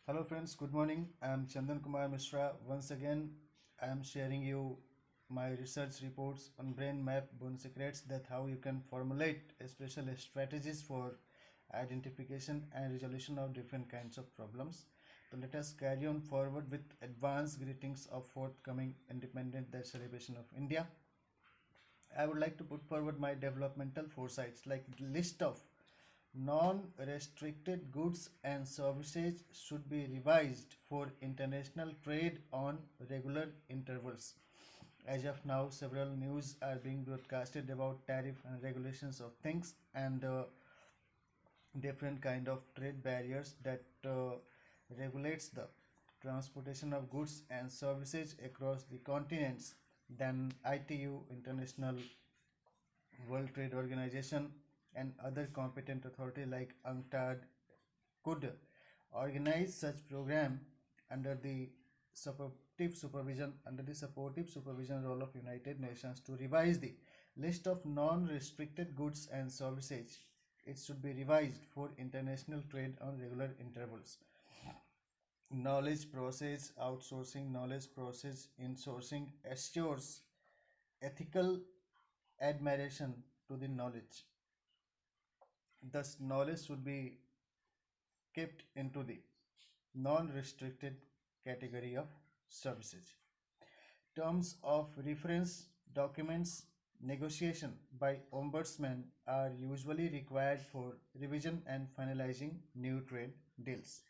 Hello friends, good morning. I am Chandan Kumar Mishra. Once again, I am sharing you my research reports on brain map bone secrets that how you can formulate special strategies for identification and resolution of different kinds of problems. So let us carry on forward with advanced greetings of forthcoming Independent Day celebration of India. I would like to put forward my developmental foresights like list of non-restricted goods and services should be revised for international trade on regular intervals. As of now, several news are being broadcasted about tariff and regulations of things and different kind of trade barriers that regulates the transportation of goods and services across the continents. Then ITU, International World Trade Organization, and other competent authority like UNCTAD could organize such program under the supportive supervision role of United Nations to revise the list of non-restricted goods and services. It should be revised for international trade on regular intervals. Knowledge process outsourcing, knowledge process insourcing assures ethical admiration to the knowledge. Thus, knowledge should be kept into the non-restricted category of services. Terms of reference documents negotiation by ombudsman are usually required for revision and finalizing new trade deals.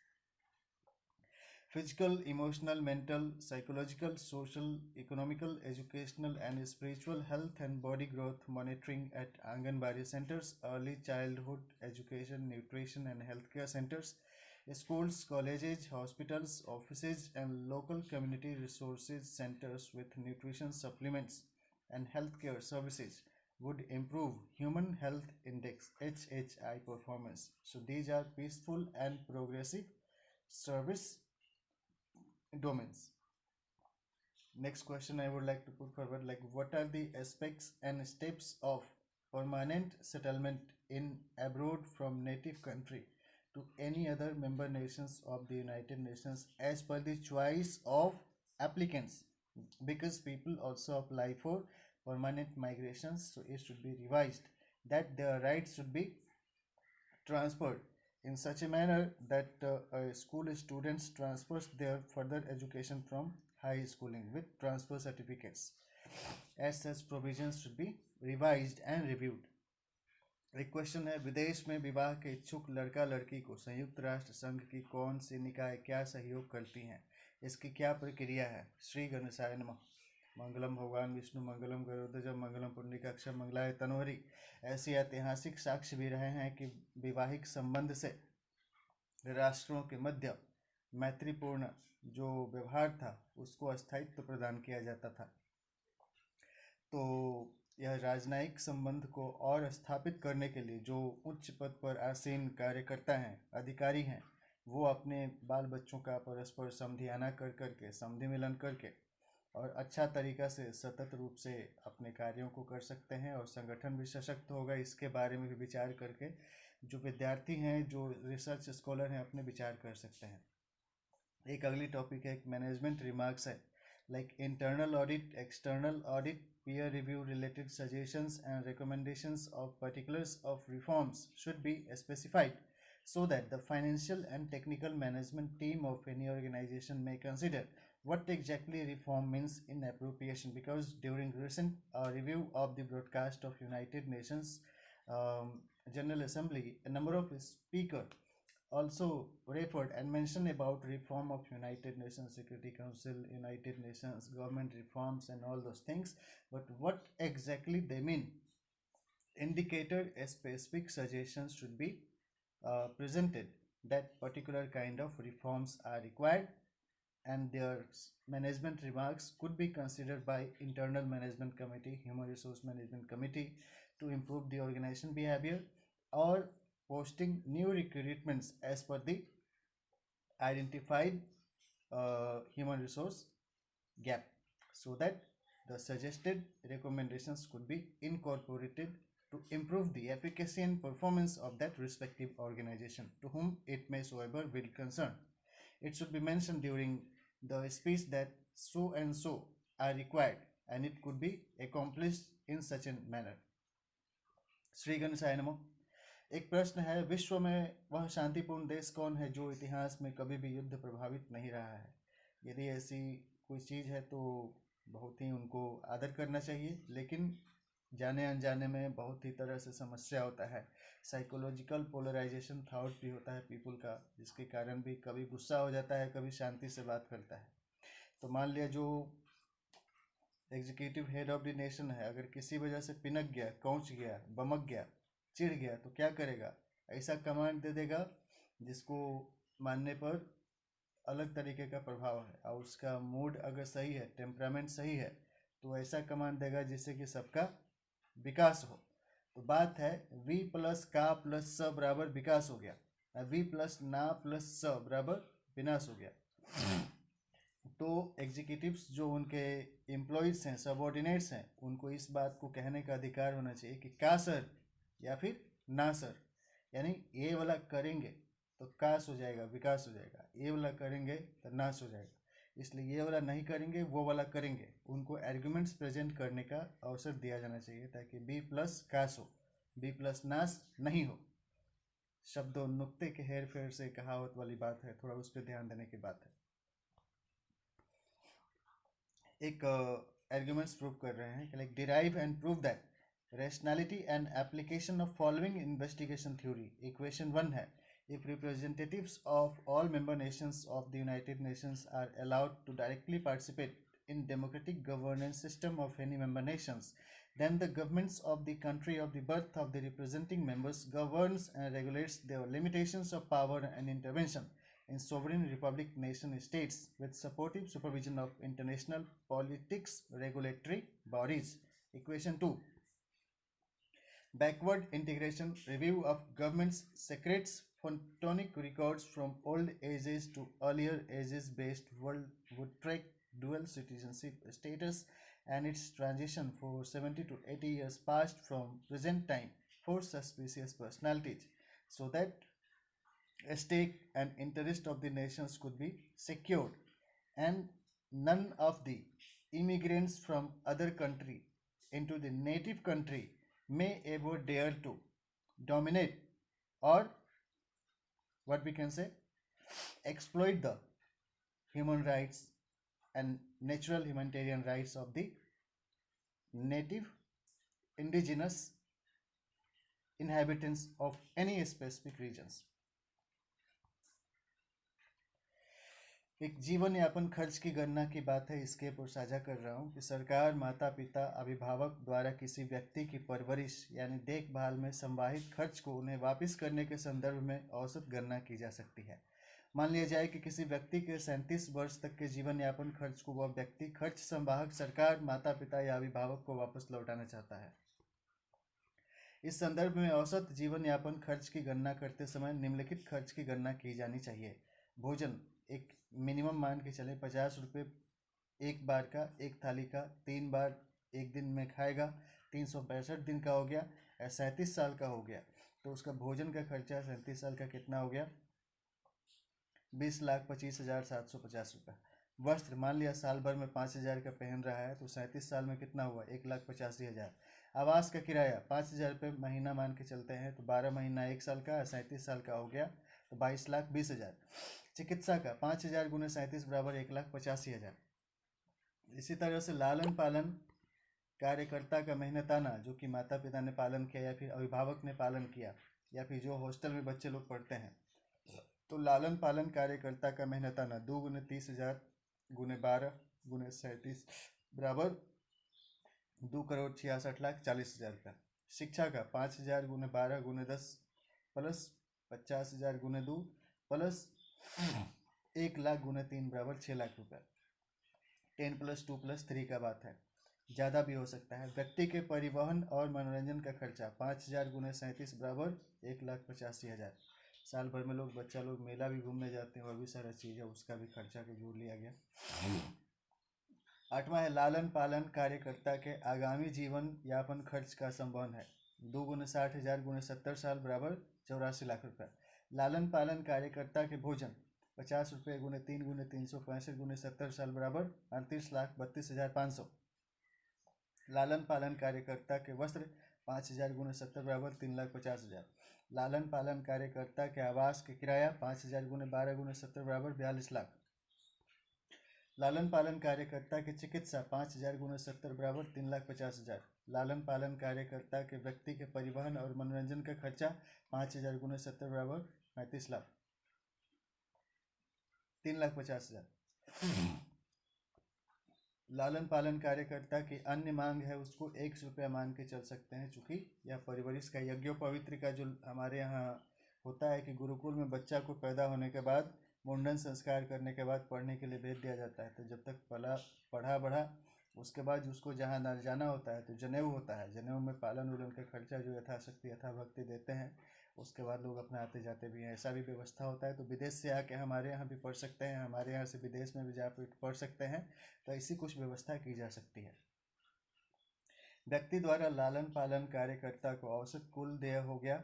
Physical, emotional, mental, psychological, social, economical, educational, and spiritual health and body growth monitoring at Anganwadi centers, early childhood education, nutrition, and healthcare centers, schools, colleges, hospitals, offices, and local community resources centers with nutrition supplements and healthcare services would improve Human Health Index HHI performance. So these are peaceful and progressive service domains. Next question I would like to put forward, like what are the aspects and steps of permanent settlement in abroad from native country to any other member nations of the United Nations as per the choice of applicants, because people also apply for permanent migrations, so it should be revised that their rights should be transferred in such a manner that school students transfers their further education from high schooling with transfer certificates. As such provisions should be revised and reviewed. एक question है, विदेश में विवाह के इच्छुक लड़का लड़की को संयुक्त राष्ट्र संघ की कौन सी निकाय क्या सहयोग करती हैं, इसकी क्या प्रक्रिया है? श्री गणेशाय नमः। मंगलम भगवान विष्णु मंगलम गरुड़ध्वज मंगलम पुंडरीकाक्ष मंगलाय तनोहरि। ऐसे ऐतिहासिक साक्ष्य भी रहे हैं कि वैवाहिक संबंध से राष्ट्रों के मध्य मैत्रीपूर्ण जो व्यवहार था उसको अस्थायित्व प्रदान किया जाता था। तो यह राजनयिक संबंध को और स्थापित करने के लिए जो उच्च पद पर आसीन कार्यकर्ता हैं, अधिकारी हैं, वो अपने बाल बच्चों का परस्पर समधियाना कर करके, समधि मिलन करके और अच्छा तरीका से सतत रूप से अपने कार्यों को कर सकते हैं और संगठन भी सशक्त होगा। इसके बारे में भी विचार करके जो विद्यार्थी हैं, जो रिसर्च स्कॉलर हैं, अपने विचार कर सकते हैं। एक अगली टॉपिक है, एक मैनेजमेंट रिमार्क्स है, like internal audit, external audit, peer review related suggestions and recommendations of particulars of reforms should be specified so that the financial and technical management team of any organization may consider what exactly reform means in appropriation, because during recent review of the broadcast of United Nations General Assembly, a number of speakers also referred and mentioned about reform of United Nations Security Council, United Nations government reforms and all those things, but what exactly they mean indicated a specific suggestions should be presented that particular kind of reforms are required, and their management remarks could be considered by internal management committee, human resource management committee, to improve the organization behavior or posting new recruitments as per the identified human resource gap, so that the suggested recommendations could be incorporated to improve the efficacy and performance of that respective organization to whom it may soever will concern. It should be mentioned during the speech that so and so are required and it could be accomplished in such a manner. Shri गणेशाय नमः। एक प्रश्न है, विश्व में वह शांतिपूर्ण देश कौन है जो इतिहास में कभी भी युद्ध प्रभावित नहीं रहा है? यदि ऐसी कोई चीज़ है तो बहुत ही उनको आदर करना चाहिए, लेकिन जाने अनजाने में बहुत ही तरह से समस्या होता है। साइकोलॉजिकल पोलराइजेशन थॉट भी होता है पीपल का, जिसके कारण भी कभी गुस्सा हो जाता है, कभी शांति से बात करता है। तो मान लिया जो executive head of the nation है, अगर किसी वजह से पिनक गया, कौंच गया, बमक गया, चिढ़ गया, तो क्या करेगा? ऐसा कमांड दे देगा जिसको मानने पर अलग तरीके का प्रभाव है, और उसका मूड अगर सही है, टेम्परामेंट सही है, तो ऐसा कमांड देगा जिससे कि सबका विकास हो। तो बात है वी प्लस का प्लस स बराबर विकास हो गया, वी प्लस ना प्लस स बराबर विनाश हो गया। तो एग्जीक्यूटिव्स जो उनके एम्प्लॉयज़ हैं, सबऑर्डिनेट्स हैं, उनको इस बात को कहने का अधिकार होना चाहिए कि का सर या फिर ना सर, यानी ये वाला करेंगे तो कास हो जाएगा, विकास हो जाएगा, ये वाला करेंगे तो नाश हो जाएगा, इसलिए ये वाला नहीं करेंगे, वो वाला करेंगे। उनको आर्ग्यूमेंट्स प्रेजेंट करने का अवसर दिया जाना चाहिए ताकि बी प्लस कास हो, बी प्लस नाश नहीं हो। शब्दों नुक्ते के हेर फेर से कहावत वाली बात है, थोड़ा उस पर ध्यान देने की बात है। एक आर्ग्यूमेंट्स प्रूव कर रहे हैं कि like derive and prove that rationality and application of following investigation theory. Equation 1 है, if representatives of all member nations of the United Nations are allowed to directly participate in democratic governance system of any member nations, then the governments of the country of the birth of the representing members governs and regulates their limitations of power and intervention in sovereign republic nation states with supportive supervision of international politics regulatory bodies. Equation 2, backward integration review of government's secrets photonic records from old ages to earlier ages based world would track dual citizenship status and its transition for 70 to 80 years past from present time for suspicious personalities, so that a stake and interest of the nations could be secured and none of the immigrants from other country into the native country may ever dare to dominate or what we can say exploit the human rights and natural humanitarian rights of the native indigenous inhabitants of any specific regions. एक जीवन यापन खर्च की गणना की बात है, इसके ऊपर साझा कर रहा हूँ कि सरकार, माता पिता, अभिभावक द्वारा किसी व्यक्ति की परवरिश यानी देखभाल में संवाहित खर्च को उन्हें वापस करने के संदर्भ में औसत गणना की जा सकती है। मान लिया जाए कि किसी व्यक्ति के 37 वर्ष तक के जीवन यापन खर्च को वह व्यक्ति खर्च संवाहक सरकार, माता पिता या अभिभावक को वापस लौटाना चाहता है। इस संदर्भ में औसत जीवन यापन खर्च की गणना करते समय निम्नलिखित खर्च की गणना की जानी चाहिए। भोजन, एक मिनिमम मान के चले 50 रुपये एक बार का, एक थाली का, 3 बार एक दिन में खाएगा, 365 दिन का हो गया, 37 साल का हो गया, तो उसका भोजन का खर्चा 37 साल का कितना हो गया? 20,25,750 रुपये। वस्त्र, मान लिया साल भर में 5,000 का पहन रहा है, तो 37 साल में कितना हुआ? 1,85,000। आवास का किराया 5,000 रुपये महीना मान के चलते हैं, तो 12 महीना 1 साल का, 37 साल का हो गया, तो 22,20,000। चिकित्सा का 5,000 गुने 37 बराबर 1,85,000। इसी तरह से लालन पालन कार्यकर्ता का मेहनताना, जो कि माता पिता ने पालन किया या फिर अभिभावक ने पालन किया या फिर जो हॉस्टल में बच्चे लोग पढ़ते हैं, तो लालन पालन कार्यकर्ता का मेहनताना 2 गुने 30,000 गुने 12 गुने 37 बराबर 2,66,40,000 रुपया। शिक्षा का 5,000 गुने 12 गुने 10 प्लस 50,000 गुने 2 प्लस 1,00,000 गुने 3 बराबर 6,00,000 रुपया। 10 + 2 + 3 का बात है, ज़्यादा भी हो सकता है। व्यक्ति के परिवहन और मनोरंजन का खर्चा 5,000 गुने 37 बराबर 1,85,000। साल भर में बच्चा लोग मेला भी घूमने जाते हैं, वह भी सारा चीज़ है, उसका भी खर्चा को जोड़ लिया गया। 8वां है लालन पालन कार्यकर्ता के आगामी जीवन यापन खर्च का संबंध है। 2 गुने 60,000 गुने 70 साल बराबर 84 लाख रुपया। लालन पालन कार्यकर्ता के भोजन ₹50 गुने 3 गुने 365 गुने 70 साल बराबर 38,32,500। लालन पालन कार्यकर्ता के वस्त्र 5,000 गुने 70 बराबर 3,50,000। लालन पालन कार्यकर्ता के आवास के किराया 5,000 गुने 12 गुने 70 बराबर 42 लाख। लालन पालन कार्यकर्ता की चिकित्सा 5,000 गुने 70 बराबर 3,50,000। लालन पालन कार्यकर्ता के व्यक्ति के परिवहन और मनोरंजन का खर्चा 5,000 गुने 70 बराबर 35 लाख 3,50,000। लालन पालन कार्यकर्ता की अन्य मांग है उसको 100 रुपया मान के चल सकते हैं, चूँकि यह परिवरिश का यज्ञोपवित्र का जो हमारे यहाँ होता है कि गुरुकुल में बच्चा को पैदा होने के बाद मुंडन संस्कार करने के बाद पढ़ने के लिए भेज दिया जाता है। तो जब तक पढ़ा बढ़ा उसके बाद उसको जहाँ न जाना होता है तो जनेऊ होता है। जनेऊ में पालन उलन का खर्चा जो यथाशक्ति यथाभक्ति देते हैं, उसके बाद लोग अपना आते जाते भी हैं, ऐसा भी व्यवस्था होता है। तो विदेश से आके हमारे यहाँ भी पढ़ सकते हैं, हमारे यहाँ से विदेश में भी जा पढ़ सकते हैं, तो ऐसी कुछ व्यवस्था की जा सकती है। व्यक्ति द्वारा लालन पालन कार्यकर्ता को औसत कुल देय हो गया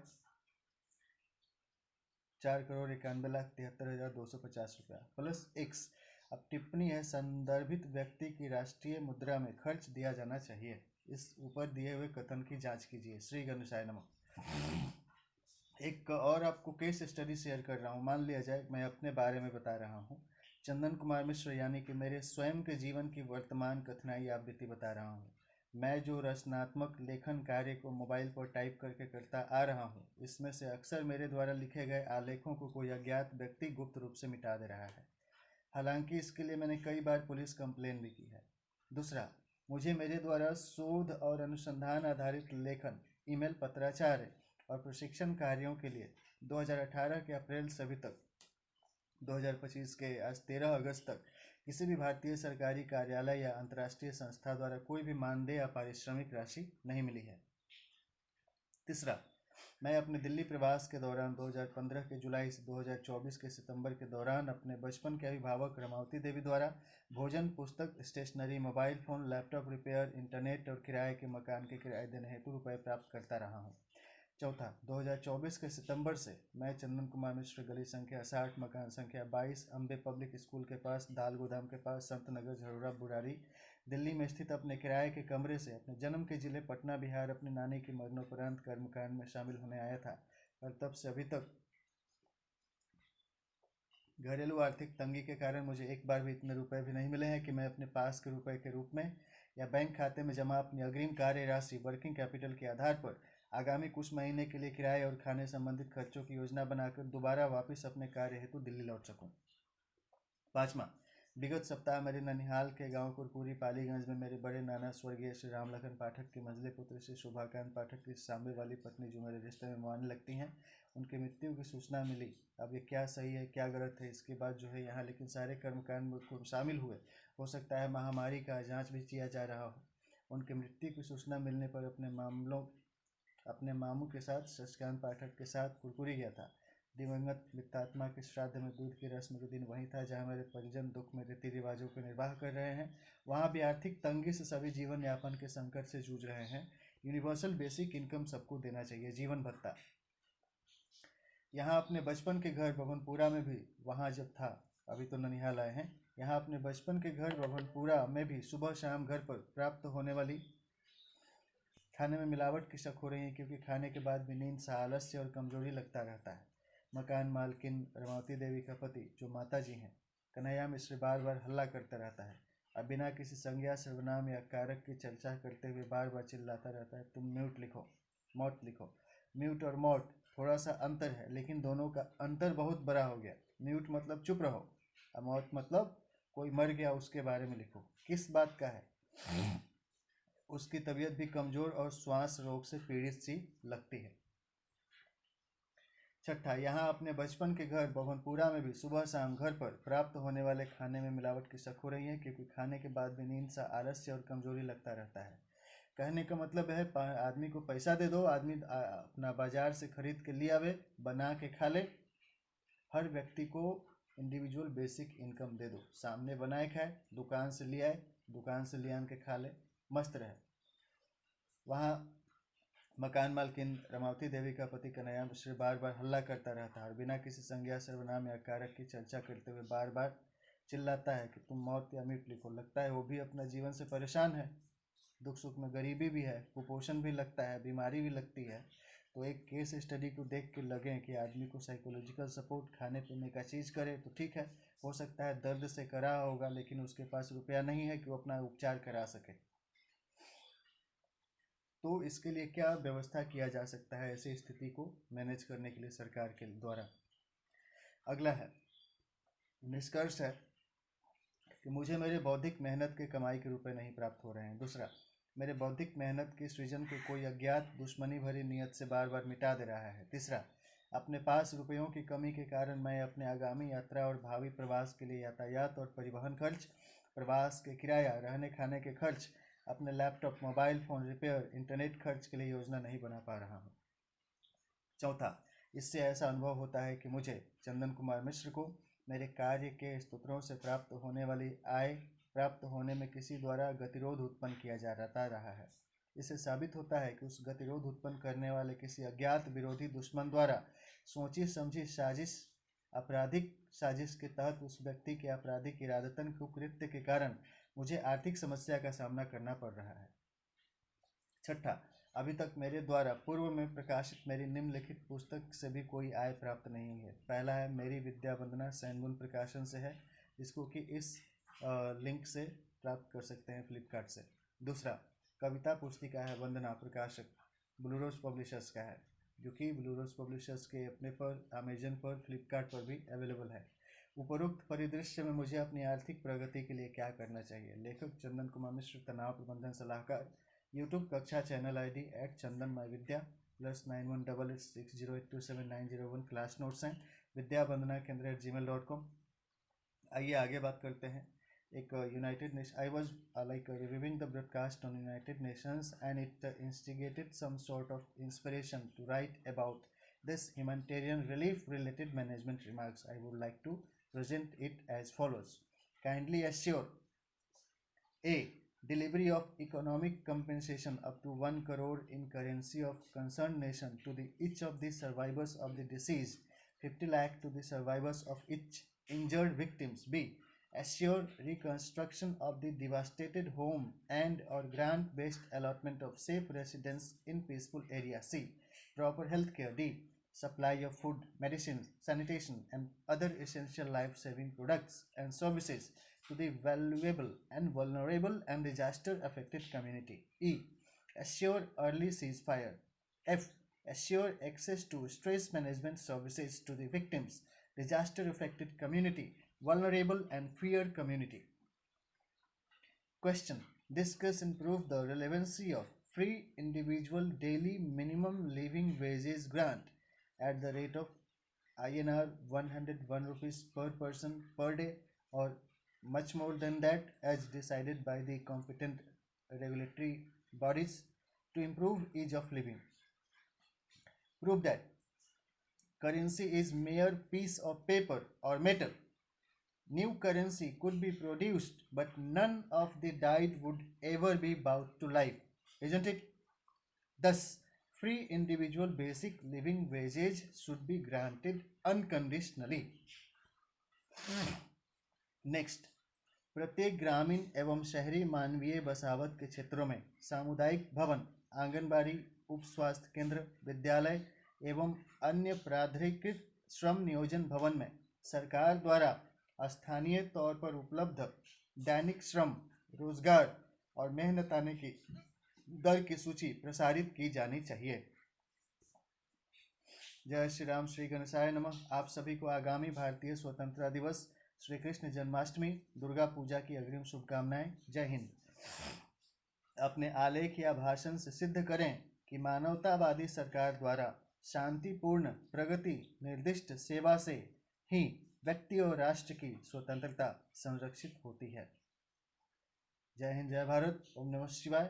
4,91,73,250 रुपया प्लस x। अब टिप्पणी है, संदर्भित व्यक्ति की राष्ट्रीय मुद्रा में खर्च दिया जाना चाहिए। इस ऊपर दिए हुए कथन की जांच कीजिए। श्री गणेशाय नमः। एक और आपको केस स्टडी शेयर कर रहा हूँ। मान लिया जाए मैं अपने बारे में बता रहा हूँ। चंदन कुमार मिश्र यानी कि मेरे स्वयं के जीवन की वर्तमान कठिनाई आप बीती बता रहा हूँ। मैं जो रचनात्मक लेखन कार्य को मोबाइल पर टाइप करके करता आ रहा हूँ, इसमें से अक्सर मेरे द्वारा लिखे गए आलेखों को कोई अज्ञात व्यक्ति गुप्त रूप से मिटा दे रहा है। हालांकि इसके लिए मैंने कई बार पुलिस कंप्लेन भी की है। दूसरा, मुझे मेरे द्वारा शोध और अनुसंधान आधारित लेखन, ईमेल पत्राचार और प्रशिक्षण कार्यों के लिए 2018 के अप्रैल से अभी तक 2025 के आज 13 अगस्त तक किसी भी भारतीय सरकारी कार्यालय या अंतर्राष्ट्रीय संस्था द्वारा कोई भी मानदेय या पारिश्रमिक राशि नहीं मिली है। तीसरा, मैं अपने दिल्ली प्रवास के दौरान 2015 के जुलाई से 2024 के सितंबर के दौरान अपने बचपन के अभिभावक रमावती देवी द्वारा भोजन, पुस्तक, stationery, mobile phone, laptop repair, internet और किराए के मकान के किराए देने हेतु रुपये प्राप्त करता रहा हूँ। चौथा, 2024 के सितंबर से मैं चंदन कुमार मिश्र, गली संख्या 60, मकान संख्या 22, अम्बे पब्लिक स्कूल के पास, दाल गोदाम के पास, संत नगर, झरोरा, बुरारी, दिल्ली में स्थित अपने किराए के कमरे से अपने जन्म के जिले पटना बिहार अपनी नानी की मरणोपरांत कर्मकांड में शामिल होने आया था। और तब से अभी तक घरेलू आर्थिक तंगी के कारण मुझे एक बार भी इतने रुपए भी नहीं मिले हैं कि मैं अपने पास के रुपए के रूप में या बैंक खाते में जमा अपनी अग्रिम कार्य राशि वर्किंग कैपिटल के आधार पर आगामी कुछ महीने के लिए किराए और खाने संबंधित खर्चों की योजना बनाकर दोबारा वापस अपने कार्य हेतु दिल्ली लौट सकूं। पाँचवा, विगत सप्ताह मेरे ननिहाल के गांव कुरकुरी पालीगंज में मेरे बड़े नाना स्वर्गीय श्री रामलखन पाठक के मंझले पुत्र श्री शोभाकांत पाठक की सामने वाली पत्नी जो मेरे रिश्ते में मानने लगती हैं, उनकी मृत्यु की सूचना मिली। अब ये क्या सही है क्या गलत है इसके बाद जो है यहाँ लेकिन सारे कर्मकांड को शामिल हुए, हो सकता है महामारी का जांच भी किया जा रहा हो। उनकी मृत्यु की सूचना मिलने पर अपने मामू के साथ शशिकांत पाठक के साथ कुरकुरी गया था। दिवंगत वित्तात्मा के श्राद्ध में दूध की रस्म के दिन वहीं था जहां मेरे परिजन दुख में रीति रिवाजों को निर्वाह कर रहे हैं। वहां भी आर्थिक तंगी से सभी जीवन यापन के संकट से जूझ रहे हैं। यूनिवर्सल बेसिक इनकम सबको देना चाहिए, जीवन भत्ता। यहाँ अपने बचपन के घर भवनपुरा में भी, वहाँ जब था अभी तो ननिहाल आए हैं, यहाँ अपने बचपन के घर भवनपुरा में भी सुबह शाम घर पर प्राप्त होने वाली खाने में मिलावट की शक हो रही है, क्योंकि खाने के बाद भी नींद सा आलस्य और कमजोरी लगता रहता है। मकान मालकिन रमावती देवी का पति जो माता जी हैं कन्हैया मिश्र बार बार हल्ला करता रहता है। अब बिना किसी संज्ञा सर्वनाम या कारक की चर्चा करते हुए बार बार चिल्लाता रहता है, तुम म्यूट लिखो, मौत लिखो। म्यूट और मौत थोड़ा सा अंतर है, लेकिन दोनों का अंतर बहुत बड़ा हो गया। म्यूट मतलब चुप रहो, और मौत मतलब कोई मर गया उसके बारे में लिखो। किस बात का है? उसकी तबीयत भी कमज़ोर और श्वास रोग से पीड़ित सी लगती है। छठा, यहाँ अपने बचपन के घर भवनपुरा में भी सुबह शाम घर पर प्राप्त होने वाले खाने में मिलावट की शक हो रही है, क्योंकि खाने के बाद भी नींद सा आलस्य और कमजोरी लगता रहता है। कहने का मतलब है आदमी को पैसा दे दो, आदमी अपना बाजार से खरीद के ले आवे, बना के खा ले। हर व्यक्ति को इंडिविजुअल बेसिक इनकम दे दो, सामने बनाए खाए, दुकान से ले आए, दुकान से ले आन के खा ले, मस्त रहे। वहाँ मकान मालकिन रमावती देवी का पति कन्हैया मिश्र बार बार हल्ला करता रहता है और बिना किसी संज्ञा सर्वनाम या कारक की चर्चा करते हुए बार बार चिल्लाता है कि तुम मौत या मृत लिखो। लगता है वो भी अपना जीवन से परेशान है, दुख सुख में गरीबी भी है, कुपोषण भी लगता है, बीमारी भी लगती है। तो एक केस स्टडी को देख के लगे कि आदमी को साइकोलॉजिकल सपोर्ट खाने पीने का चीज़ करे तो ठीक है, हो सकता है दर्द से करा होगा लेकिन उसके पास रुपया नहीं है कि वो अपना उपचार करा सके। तो इसके लिए क्या व्यवस्था किया जा सकता है ऐसी स्थिति को मैनेज करने के लिए सरकार के द्वारा। अगला है, निष्कर्ष है कि मुझे मेरे बौद्धिक मेहनत के कमाई के रुपए नहीं प्राप्त हो रहे हैं। दूसरा, मेरे बौद्धिक मेहनत के सृजन को कोई अज्ञात दुश्मनी भरी नीयत से बार बार मिटा दे रहा है। तीसरा, अपने पास रुपयों की कमी के कारण मैं अपने आगामी यात्रा और भावी प्रवास के लिए यातायात और परिवहन खर्च, प्रवास के किराया, रहने खाने के खर्च, अपने laptop mobile phone repair, internet खर्च के लिए योजना नहीं बना पा रहा हूँ। चौथा, इससे ऐसा अनुभव होता है कि मुझे चंदन कुमार मिश्र को मेरे कार्य के स्तोत्रों से प्राप्त होने वाली आय प्राप्त होने में किसी द्वारा गतिरोध उत्पन्न किया जा रहा है। इससे साबित होता है कि उस गतिरोध उत्पन्न करने वाले किसी अज्ञात विरोधी दुश्मन द्वारा सोची समझी साजिश, आपराधिक साजिश के तहत उस व्यक्ति के आपराधिक इरादतन कुकृत्य के कारण मुझे आर्थिक समस्या का सामना करना पड़ रहा है। छठा, अभी तक मेरे द्वारा पूर्व में प्रकाशित मेरी निम्नलिखित पुस्तक से भी कोई आय प्राप्त नहीं हुई है। पहला है मेरी विद्या वंदना, सैनगुन प्रकाशन से है, जिसको कि इस लिंक से प्राप्त कर सकते हैं फ्लिपकार्ट से। दूसरा, कविता पुस्तिका है वंदना, प्रकाशक ब्लू रोज पब्लिशर्स का है, जो कि ब्लू रोज पब्लिशर्स के अपने पर अमेजन पर फ्लिपकार्ट पर भी अवेलेबल है। उपरोक्त परिदृश्य में मुझे अपनी आर्थिक प्रगति के लिए क्या करना चाहिए। लेखक चंदन कुमार मिश्र, तनाव प्रबंधन सलाहकार। यूट्यूब कक्षा channel ID @chandan_my_vidya +918860827901। Class notes हैं विद्यावंदना केंद्र@gmail.com। आइए आगे बात करते हैं। एक United Nation, I was like reviewing the broadcast on United Nations and it instigated some sort of inspiration to write about this humanitarian relief related management remarks. I would like to present it as follows. Kindly assure A. Delivery of economic compensation up to 1 crore in currency of concerned nation to each of the survivors of the disease, 50 lakh to the survivers of each injured victims. B. Assure reconstruction of the devastated home and or grant based allotment of safe residence in peaceful area. C. Proper health care. D. Supply of food, medicine, sanitation and other essential life-saving products and services to the valuable and vulnerable and disaster affected community. E. Assure early ceasefire. F. Assure access to stress management services to the victims, disaster affected community, vulnerable and fear community. Question. Discuss and prove the relevancy of free individual daily minimum living wages grant at the rate of INR 101 rupees per person per day or much more than that as decided by the competent regulatory bodies to improve ease of living. Prove that currency is mere piece of paper or metal. New currency could be produced, but none of the died would ever be brought to life, isn't it? Thus, free individual basic living wages should be granted unconditionally. Next, प्रत्येक ग्रामीण एवं शहरी मानवीय बसावट के क्षेत्रों में सामुदायिक भवन, आंगनबाड़ी, उप स्वास्थ्य केंद्र, विद्यालय एवं अन्य प्राधिकृत श्रम नियोजन भवन में सरकार द्वारा स्थानीय तौर पर उपलब्ध दैनिक श्रम, रोजगार और मेहनत आने की दर की सूची प्रसारित की जानी चाहिए। जय श्री राम, श्री गणेशाय नमः। आप सभी को आगामी भारतीय स्वतंत्रता दिवस, श्री कृष्ण जन्माष्टमी, दुर्गा पूजा की अग्रिम शुभकामनाएं। जय हिंद। अपने आलेख या भाषण से सिद्ध करें कि मानवतावादी सरकार द्वारा शांतिपूर्ण प्रगति निर्दिष्ट सेवा से ही व्यक्ति और राष्ट्र की स्वतंत्रता संरक्षित होती है। जय हिंद, जय भारत, ओम नमः शिवाय।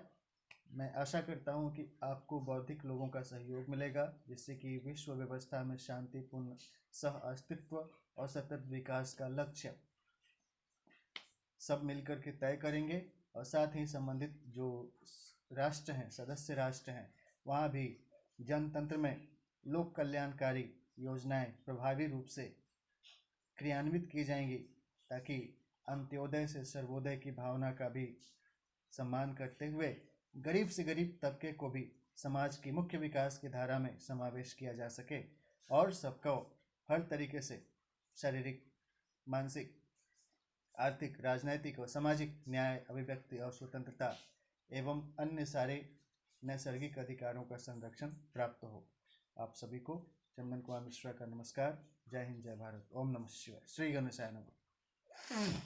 मैं आशा करता हूं कि आपको बौद्धिक लोगों का सहयोग मिलेगा, जिससे कि विश्व व्यवस्था में शांतिपूर्ण सह अस्तित्व और सतत विकास का लक्ष्य सब मिलकर के तय करेंगे और साथ ही संबंधित जो राष्ट्र हैं, सदस्य राष्ट्र हैं, वहाँ भी जनतंत्र में लोक कल्याणकारी योजनाएं प्रभावी रूप से क्रियान्वित की जाएंगी, ताकि अंत्योदय से सर्वोदय की भावना का भी सम्मान करते हुए गरीब से गरीब तबके को भी समाज की मुख्य विकास की धारा में समावेश किया जा सके और सबको हर तरीके से शारीरिक, मानसिक, आर्थिक, राजनैतिक और सामाजिक न्याय, अभिव्यक्ति और स्वतंत्रता एवं अन्य सारे नैसर्गिक अधिकारों का संरक्षण प्राप्त हो। आप सभी को चंदन कुमार मिश्रा का नमस्कार। जय हिंद, जय भारत। ओम नमः शिवाय। श्री गणेशाय नमः।